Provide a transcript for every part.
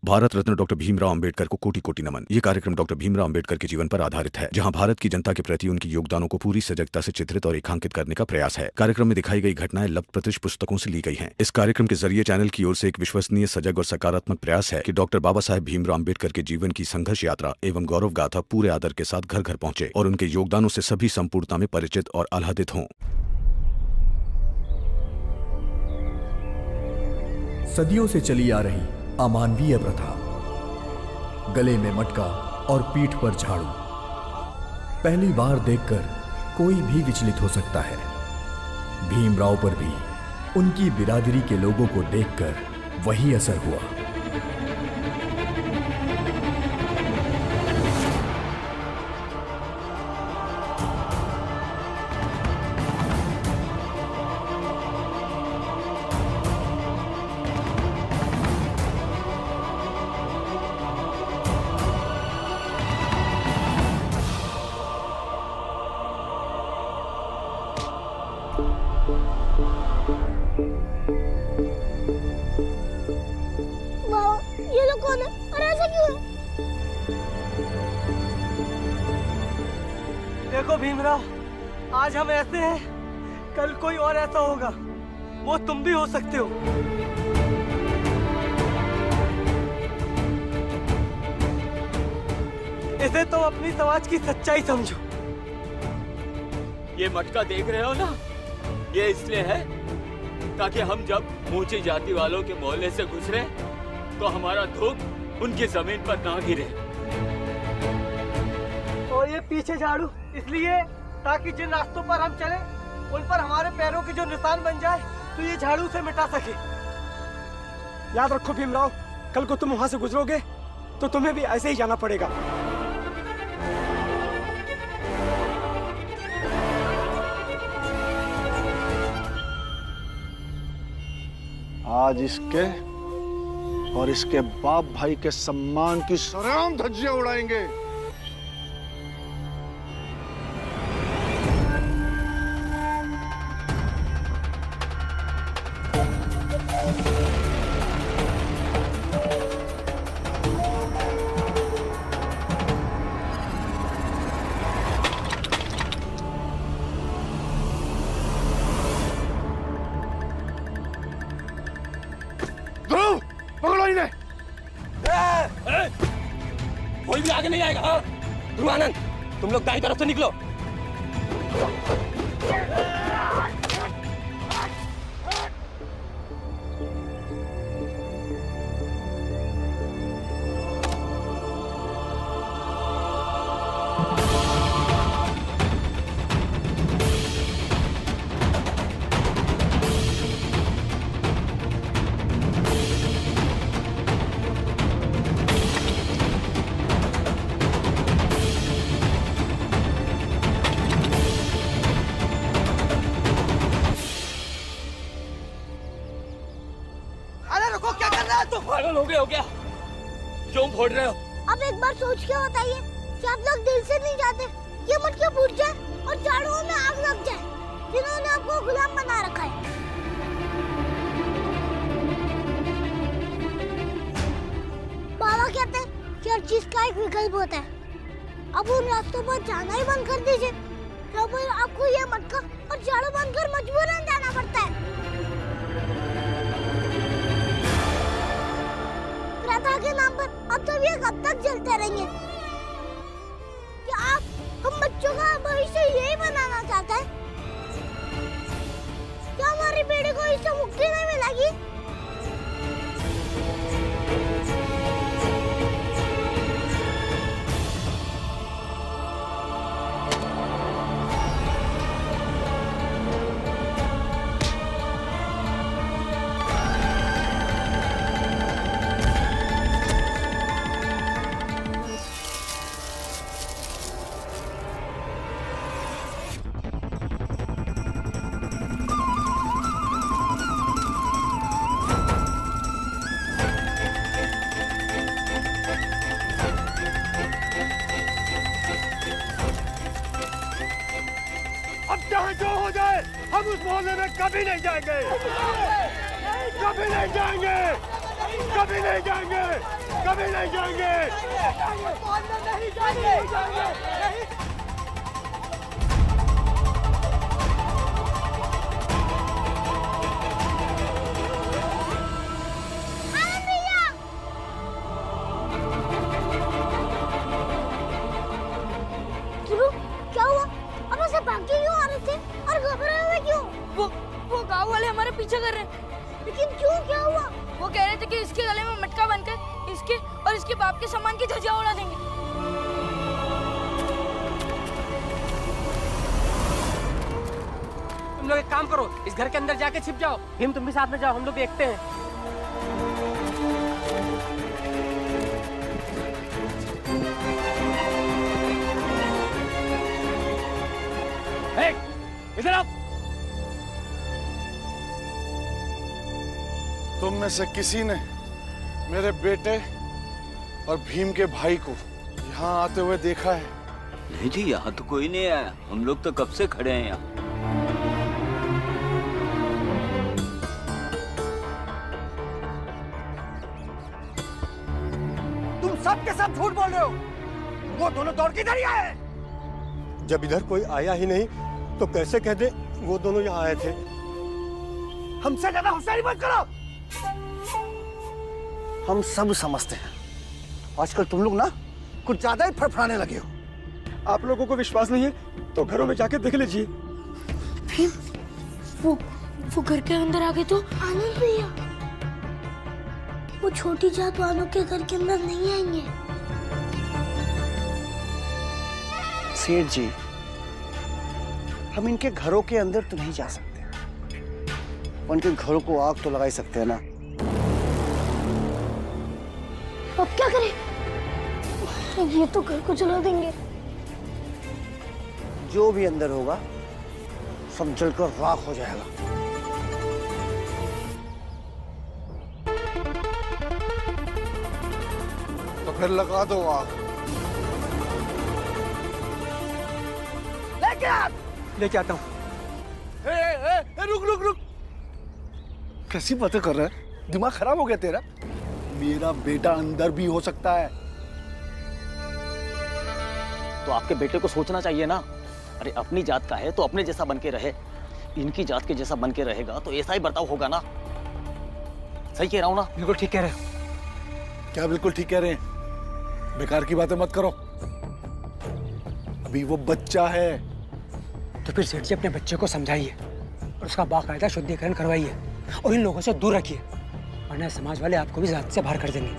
Bharat Ratna doctor Bhimrao Ambedkar को कोटि कोटि नमन। ये कार्यक्रम डॉक्टर भीमराव अंबेडकर के जीवन पर आधारित है, जहां भारत की जनता के प्रति उनके योगदानों को पूरी सजगता से चित्रित और रेखांकित करने का प्रयास है। कार्यक्रम में दिखाई गई घटनाएं लब्ध पुस्तकों से ली गई हैं। इस कार्यक्रम के जरिए चैनल की ओर से एक विश्वसनीय, सजग और सकारात्मक प्रयास है कि डॉक्टर बाबा साहेब भीमराव अंबेडकर के जीवन की संघर्ष यात्रा एवं गौरव गाथा पूरे आदर के साथ घर घर पहुंचे और उनके योगदानों से सभी संपूर्णता में परिचित और आह्लादित हों। सदियों से चली आ रही अमानवीय प्रथा, गले में मटका और पीठ पर झाड़ू, पहली बार देखकर कोई भी विचलित हो सकता है। भीमराव पर भी उनकी बिरादरी के लोगों को देखकर वही असर हुआ। ये लोग कौन है और ऐसा क्यों है? देखो भीमराव, आज हम ऐसे हैं, कल कोई और ऐसा होगा। वो तुम भी हो सकते हो। इसे तुम अपनी समाज की सच्चाई समझो। ये मटका देख रहे हो ना, ये इसलिए है ताकि हम जब ऊंची जाति वालों के मोहल्ले से गुजरे तो हमारा धूप उनकी जमीन पर ना गिरे। और ये पीछे झाड़ू इसलिए ताकि जिन रास्तों पर हम चले उन पर हमारे पैरों के जो निशान बन जाए तो ये झाड़ू से मिटा सके। याद रखो भीमराव, कल को तुम वहां से गुजरोगे तो तुम्हें भी ऐसे ही जाना पड़ेगा। आज इसके और इसके बाप भाई के सम्मान की सरेआम धज्जियां उड़ाएंगे। पकड़ो इन्हें। कोई भी आगे नहीं आएगा। हाँ? ध्रुवानंद, तुम लोग दाईं तरफ से निकलो। पागल हो गया क्यों फोड़ रहे हो? अब एक बार सोच के बताइए कि आप लोग दिल से नहीं चाहते ये मटका फूट जाए और झाड़ुओं में आग लग जाए, जिन्होंने आपको गुलाम बना रखा है। बाबा कहते हैं कि हर चीज का एक विकल्प होता है। अब उन रास्तों पर जाना ही बंद कर दीजिए, तो आपको ये मटका और झाड़ू बंद कर मजबूरन जाना पड़ता है। प्रथा के नाम पर अब तो ये कब तक चलते रहेंगे? क्या आप हम बच्चों का भविष्य यही बनाना चाहते हैं? क्या हमारी पीढ़ी को इससे मुक्ति नहीं मिलेगी? चाहे जो हो जाए, हम उस मोहल्ले में कभी नहीं जाएंगे, कभी नहीं जाएंगे, कभी नहीं जाएंगे। कभी नहीं जाएंगे। नहीं जाएंगे। क्या हुआ? अब ऐसे भाग के क्यों आ रहे थे और घबराए हुए क्यों? वो गांव वाले हमारा पीछा कर रहे हैं। लेकिन क्यों, क्या हुआ? वो कह रहे थे कि इसके गले में मटका बनकर इसके और इसके बाप के सामान की धज्जियां उड़ा देंगे। तुम लोग एक काम करो, इस घर के अंदर जाके छिप जाओ। भीम तुम भी साथ में जाओ, हम लोग देखते हैं। इधर आओ। तुम में से किसी ने मेरे बेटे और भीम के भाई को यहाँ आते हुए देखा है? नहीं जी, यहाँ तो कोई नहीं आया। हम लोग तो कब से खड़े हैं यहाँ। तुम सब के सब झूठ बोल रहे हो। वो दोनों दौड़ के इधर ही आए। जब इधर कोई आया ही नहीं तो कैसे कह दे वो दोनों यहाँ आए थे? हमसे ज्यादा होशियारी मत करो। हम सब समझते हैं, आजकल तुम लोग ना कुछ ज्यादा ही फड़फड़ाने लगे हो। आप लोगों को विश्वास नहीं है तो घरों में जाके देख लीजिए। भीम, वो घर के अंदर आ गए तो? आनंद भैया, वो छोटी जात वालों के घर के अंदर नहीं आएंगे। सेठ जी, हम इनके घरों के अंदर तो नहीं जा सकते, उनके घरों को आग तो लगा ही सकते हैं ना। अब क्या करें? ये तो घर को जला देंगे। जो भी अंदर होगा सब जलकर राख हो जाएगा। तो फिर लगा दो आग। लेके आता हूँ। रुक रुक रुक, कैसी बातें कर रहा है? दिमाग खराब हो गया तेरा? मेरा बेटा अंदर भी हो सकता है। तो आपके बेटे को सोचना चाहिए ना। अरे अपनी जात का है तो अपने जैसा बन के रहे, इनकी जात के जैसा बन के रहेगा तो ऐसा ही बर्ताव होगा ना। सही कह रहा हूँ ना? बिल्कुल ठीक कह रहे हो। क्या बिल्कुल ठीक कह रहे हैं? बेकार की बातें मत करो, अभी वो बच्चा है। तो फिर सेठ जी अपने बच्चे को समझाइए और उसका बाकायदा शुद्धिकरण करवाइए और इन लोगों से दूर रखिए, वरना समाज वाले आपको भी जात से बाहर कर देंगे।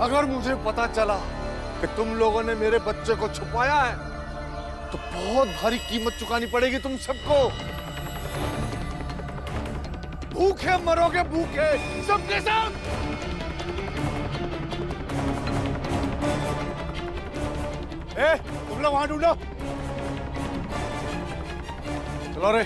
अगर मुझे पता चला कि तुम लोगों ने मेरे बच्चे को छुपाया है तो बहुत भारी कीमत चुकानी पड़ेगी तुम सबको। भूखे मरोगे, भूखे सबके सब। तुम लोग वहां ढूंढो, चलो रे।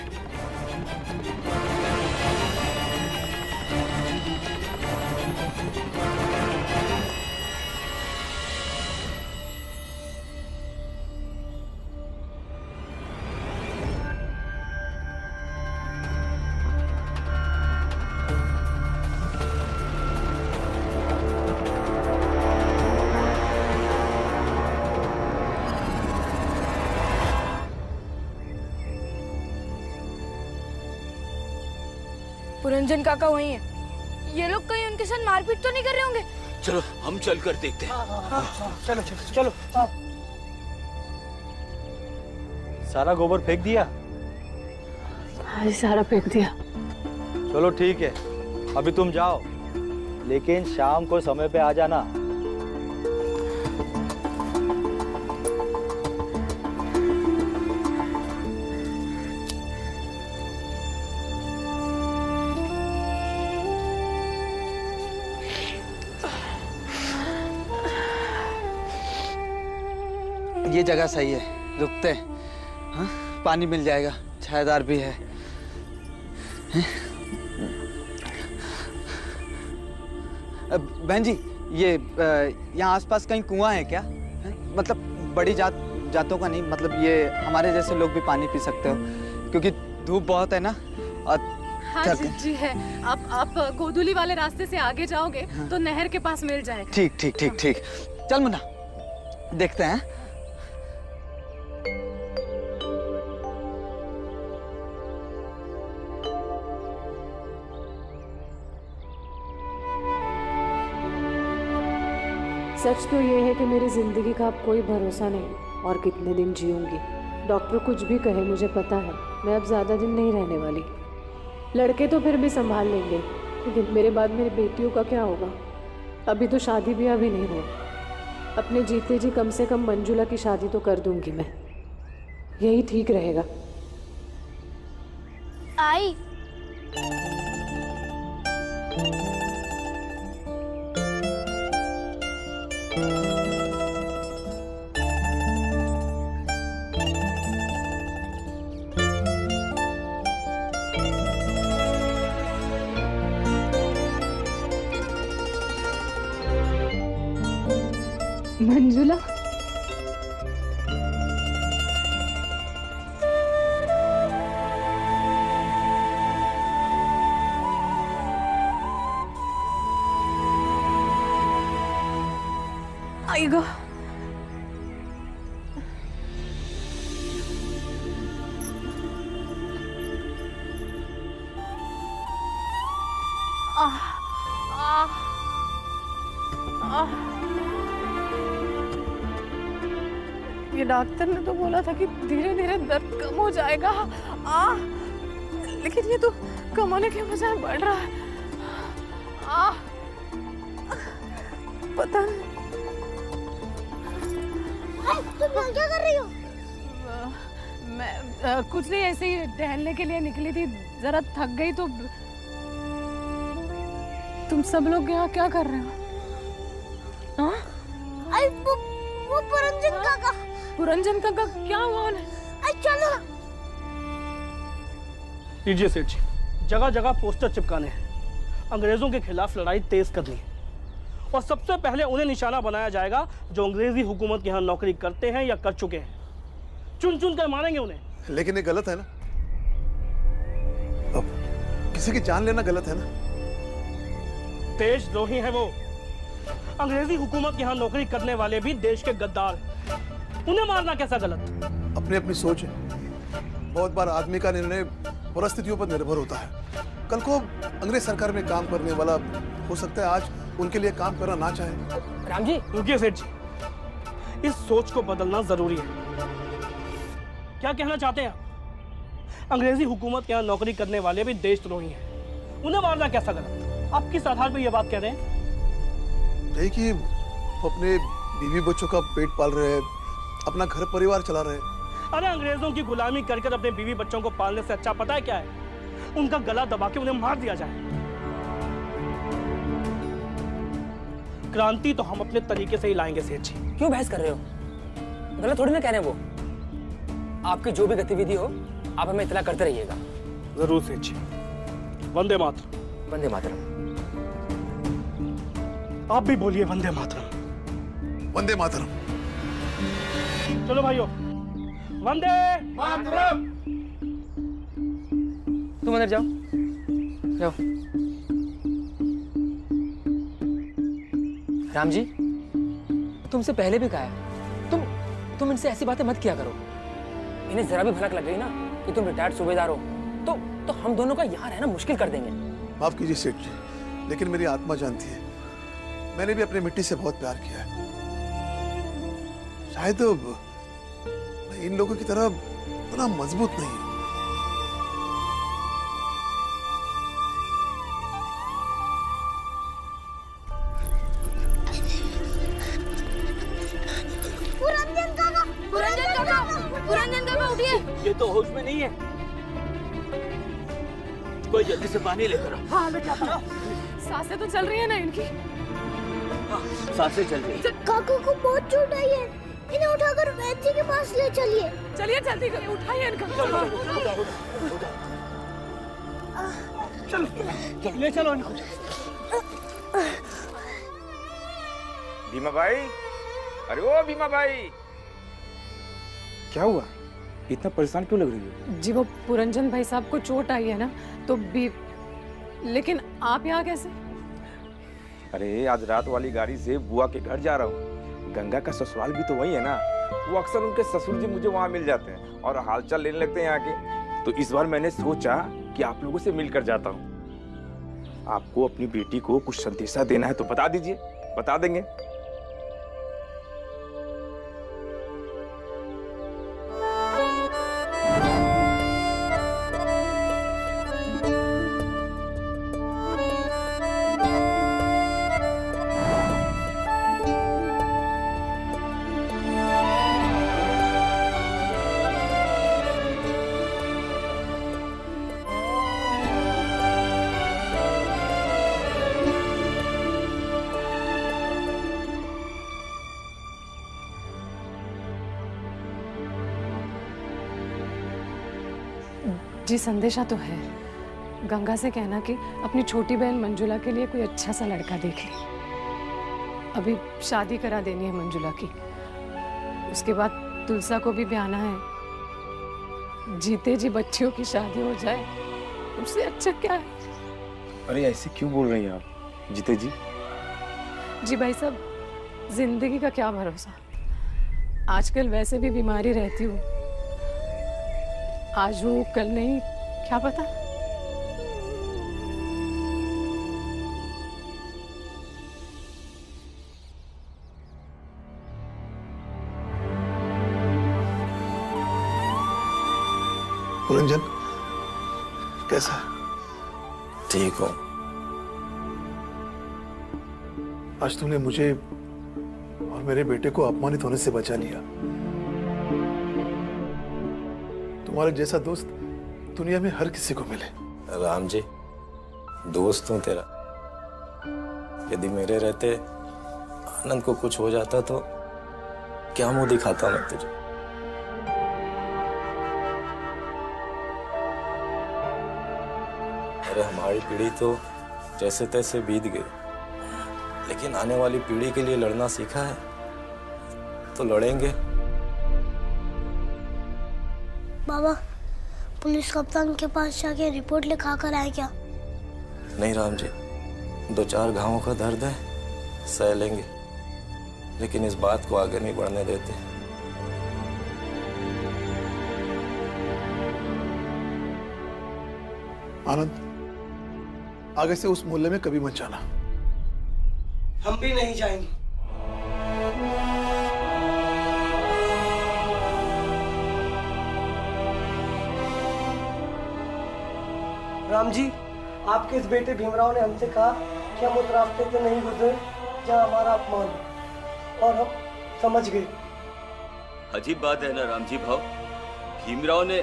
पुरंजन काका वही है। ये लोग कहीं उनके साथ मारपीट तो नहीं कर रहे होंगे? चलो हम चल कर देखते हैं। चलो चलो चलो। सारा गोबर फेंक दिया? हाँ, सारा फेंक दिया। चलो ठीक है, अभी तुम जाओ, लेकिन शाम को समय पे आ जाना। ये जगह सही है, रुकते हैं। हाँ? पानी मिल जाएगा, छायादार भी है। बहन जी, ये यहाँ आसपास कहीं कुआं है क्या? है? मतलब बड़ी जातों का नहीं, मतलब ये हमारे जैसे लोग भी पानी पी सकते हो, क्योंकि धूप बहुत है ना और हाँ जी है। आप गोदुली वाले रास्ते से आगे जाओगे तो नहर के पास मिल जाएगा। ठीक ठीक ठीक ठीक, चल मुन्ना देखते हैं। सच तो ये है कि मेरी जिंदगी का अब कोई भरोसा नहीं और कितने दिन जीऊंगी। डॉक्टर कुछ भी कहे मुझे पता है मैं अब ज़्यादा दिन नहीं रहने वाली। लड़के तो फिर भी संभाल लेंगे, लेकिन मेरे बाद मेरी बेटियों का क्या होगा? अभी तो शादी ब्याह भी नहीं हुआ। अपने जीते जी कम से कम मंजुला की शादी तो कर दूंगी मैं, यही ठीक रहेगा। आई मंजुला, आएगा। ये डॉक्टर ने तो बोला था कि धीरे धीरे दर्द कम हो जाएगा। लेकिन ये तो कम होने के बजाय बढ़ रहा है। पता नहीं। तुम क्या कर रही हो? मैं कुछ नहीं, ऐसे ही टहलने के लिए निकली थी, जरा थक गई तो। तुम सब लोग यहाँ क्या कर रहे हो? वो पुरंजन काका। पुरंजन काका क्या हुआ उन्हें? चलो। लीजिए सेठ जी, जगह जगह पोस्टर चिपकाने हैं, अंग्रेजों के खिलाफ लड़ाई तेज करनी है और सबसे पहले उन्हें निशाना बनाया जाएगा जो अंग्रेजी हुकूमत के यहाँ नौकरी करते हैं या कर चुके हैं। चुन चुन कर मारेंगे उन्हें। लेकिन ये गलत है ना, अब किसी की जान लेना गलत है ना। देशद्रोही है वो। अंग्रेजी हुकूमत के यहाँ नौकरी करने वाले भी देश के गद्दार, उन्हें मारना कैसा गलत? अपनी अपनी सोच है। बहुत बार आदमी का निर्णय परिस्थितियों पर निर्भर होता है। कल को अंग्रेज सरकार में काम करने वाला हो सकता है आज उनके लिए काम करना ना चाहे। राम जी रुकिए सेठ जी, इस सोच को बदलना जरूरी है। क्या कहना चाहते हैं आप? अंग्रेजी हुकूमत के यहाँ नौकरी करने वाले भी देशद्रोही हैं, उन्हें मारना कैसा गलत? आप किस आधार पर यह बात कह रहे हैं? कि वो अपने बीवी बच्चों का पेट पाल रहे हैं, अपना घर परिवार चला रहे हैं। अरे अंग्रेजों की गुलामी कर कर अपने बीवी बच्चों को पालने से अच्छा पता है क्या है? उनका गला दबा के उन्हें मार दिया जाए। क्रांति तो हम अपने तरीके से ही लाएंगे सेठ जी। क्यों बहस कर रहे हो? गलत थोड़ी ना कह रहे हैं वो। आपकी जो भी गतिविधि हो आप हमें इत्तला करते रहिएगा। जरूर सेठ जी। वंदे मातरम। वंदे मातरम। आप भी बोलिए वंदे मातरम। वंदे मातरम। चलो भाइयों, वंदे मातरम। तुम अंदर जाओ, जाओ। राम जी, तुमसे पहले भी कहा है, तुम इनसे ऐसी बातें मत किया करो। इन्हें जरा भी भनक लग गई ना कि तुम रिटायर्ड सूबेदार हो तो हम दोनों का यहाँ रहना मुश्किल कर देंगे। माफ कीजिए सेठ जी, लेकिन मेरी आत्मा जानती है, मैंने भी अपनी मिट्टी से बहुत प्यार किया है। शायद मैं इन लोगों की तरह इतना मजबूत नहीं हूं। पुरंजन काका उठिए। ये तो होश में नहीं है, कोई जल्दी से पानी लेकर आओ। हाँ मैं क्या? सांसें तो चल रही है ना इनकी? सांसें चल रही है। काका को बहुत चोट आई है, इन्हें उठाकर वैद्य जी के पास ले चलिए। चलिए जल्दी करिए, उठाइए इनको। चलो ले चलो इनको। भीमा भाई, अरे ओ भीमा भाई, क्या हुआ? इतना परेशान क्यों लग रही हो? जी वो पुरंजन भाई साहब को चोट आई है ना, तो भी। लेकिन आप यहाँ कैसे? अरे आज रात वाली गाड़ी से बुआ के घर जा रहा हूँ। गंगा का ससुराल भी तो वही है ना। वो अक्सर उनके ससुर जी मुझे वहाँ मिल जाते हैं और हालचाल लेने लगते हैं यहाँ के। तो इस बार मैंने सोचा कि आप लोगों से मिलकर जाता हूँ। आपको अपनी बेटी को कुछ संदेशा देना है तो बता दीजिए, बता देंगे। जी संदेशा तो है। गंगा से कहना कि अपनी छोटी बहन मंजुला के लिए कोई अच्छा सा लड़का देख ले। अभी शादी करा देनी है मंजुला की, उसके बाद तुलसा को भी ब्याहना है। जीते जी बच्चियों की शादी हो जाए, उससे अच्छा क्या है? अरे ऐसे क्यों बोल रही हैं आप जीते जी? जी भाई साहब, जिंदगी का क्या भरोसा। आजकल वैसे भी बीमारी रहती हूँ, आज हो कल नहीं, क्या पता। पुरंजन कैसा? ठीक हो? आज तुमने मुझे और मेरे बेटे को अपमानित होने से बचा लिया। तुम्हारे जैसा दोस्त दुनिया में हर किसी को मिले। राम जी, दोस्त हूं तेरा। यदि मेरे रहते आनंद को कुछ हो जाता तो क्या मुंह दिखाता मैं तुझे? अरे हमारी पीढ़ी तो जैसे तैसे बीत गई, लेकिन आने वाली पीढ़ी के लिए लड़ना सीखा है तो लड़ेंगे। बाबा, पुलिस कप्तान के पास जाके रिपोर्ट लिखा कर आए क्या? नहीं राम जी, 2-4 घावों का दर्द है, सह लेंगे, लेकिन इस बात को आगे नहीं बढ़ने देते। आनंद, आगे से उस मोहल्ले में कभी मत जाना। हम भी नहीं जाएंगे। राम जी, आपके इस बेटे भीमराव ने हमसे कहा कि हम उस रास्ते से नहीं गुजरे जहाँ हमारा अपमान हो, और हम समझ गए। अजीब बात है ना राम जी भाव, भीमराव ने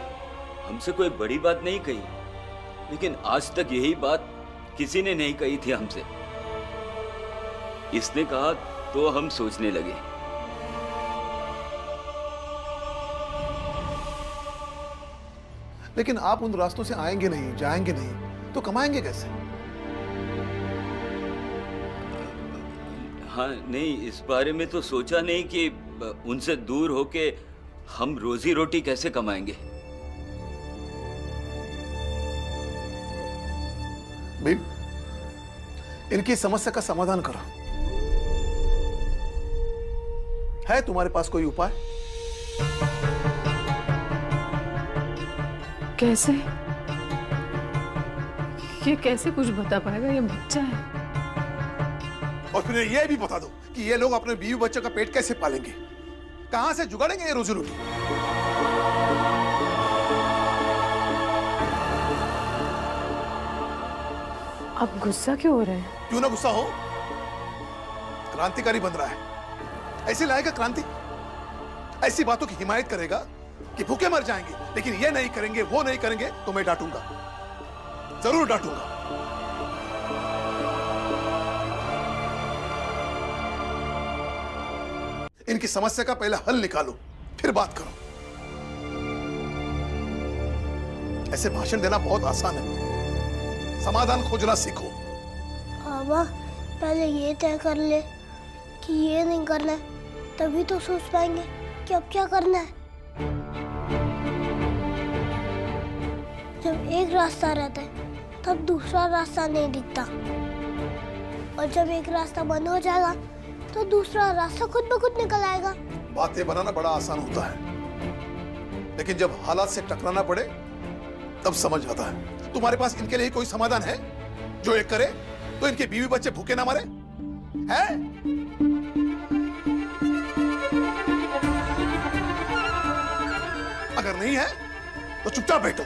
हमसे कोई बड़ी बात नहीं कही, लेकिन आज तक यही बात किसी ने नहीं कही थी हमसे। इसने कहा तो हम सोचने लगे। लेकिन आप उन रास्तों से आएंगे नहीं, जाएंगे नहीं, तो कमाएंगे कैसे? हाँ नहीं, इस बारे में तो सोचा नहीं कि उनसे दूर होके हम रोजी रोटी कैसे कमाएंगे। भीम, इनकी समस्या का समाधान करो। है तुम्हारे पास कोई उपाय? कैसे? ये कैसे कुछ बता पाएगा? ये बच्चा है। और फिर ये भी बता दो कि ये लोग अपने बीवी बच्चों का पेट कैसे पालेंगे? कहां से जुगाड़ेंगे ये रोजी रोटी? आप गुस्सा क्यों हो रहे हैं? क्यों ना गुस्सा हो, क्रांतिकारी बन रहा है, ऐसे लाएगा क्रांति। ऐसी बातों की हिमायत करेगा कि भूखे मर जाएंगे, लेकिन ये नहीं करेंगे, वो नहीं करेंगे तो मैं डांटूंगा, जरूर डांटूंगा। इनकी समस्या का पहले हल निकालो, फिर बात करो। ऐसे भाषण देना बहुत आसान है, समाधान खोजना सीखो। बाबा, पहले ये तय कर ले कि ये नहीं करना है, तभी तो सोच पाएंगे कि अब क्या करना है। जब एक रास्ता रहता है तब दूसरा रास्ता नहीं दिखता, और जब एक रास्ता बंद हो जाएगा तो दूसरा रास्ता खुद ब खुद निकल आएगा। बातें बनाना बड़ा आसान होता है, लेकिन जब हालात से टकराना पड़े तब समझ आता है। तुम्हारे पास इनके लिए कोई समाधान है? जो एक करे तो इनके बीवी बच्चे भूखे ना मरे हैं? अगर नहीं है तो चुपचाप बैठो।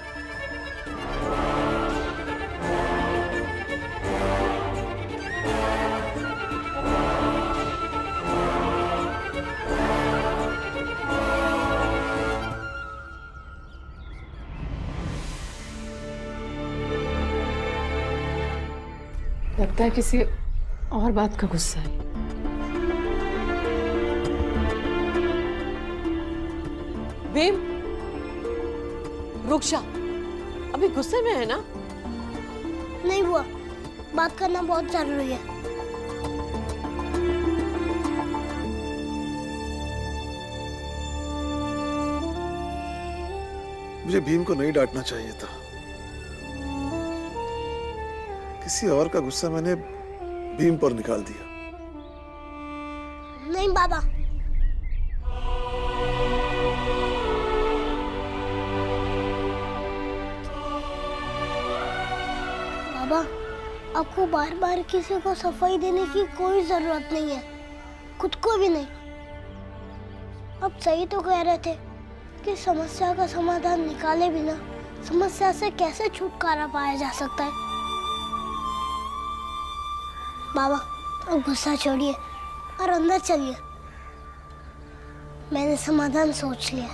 लगता है किसी और बात का गुस्सा है। भीम, रुक जा, अभी गुस्से में है ना? नहीं बुआ, बात करना बहुत जरूरी है। मुझे भीम को नहीं डांटना चाहिए था। किसी और का गुस्सा मैंने भीम पर निकाल दिया। नहीं बाबा, बाबा आपको बार बार किसी को सफाई देने की कोई जरूरत नहीं है, खुद को भी नहीं। आप सही तो कह रहे थे कि समस्या का समाधान निकाले बिना समस्या से कैसे छुटकारा पाया जा सकता है। बाबा अब गुस्सा छोड़िए और अंदर चलिए, मैंने समाधान सोच लिया।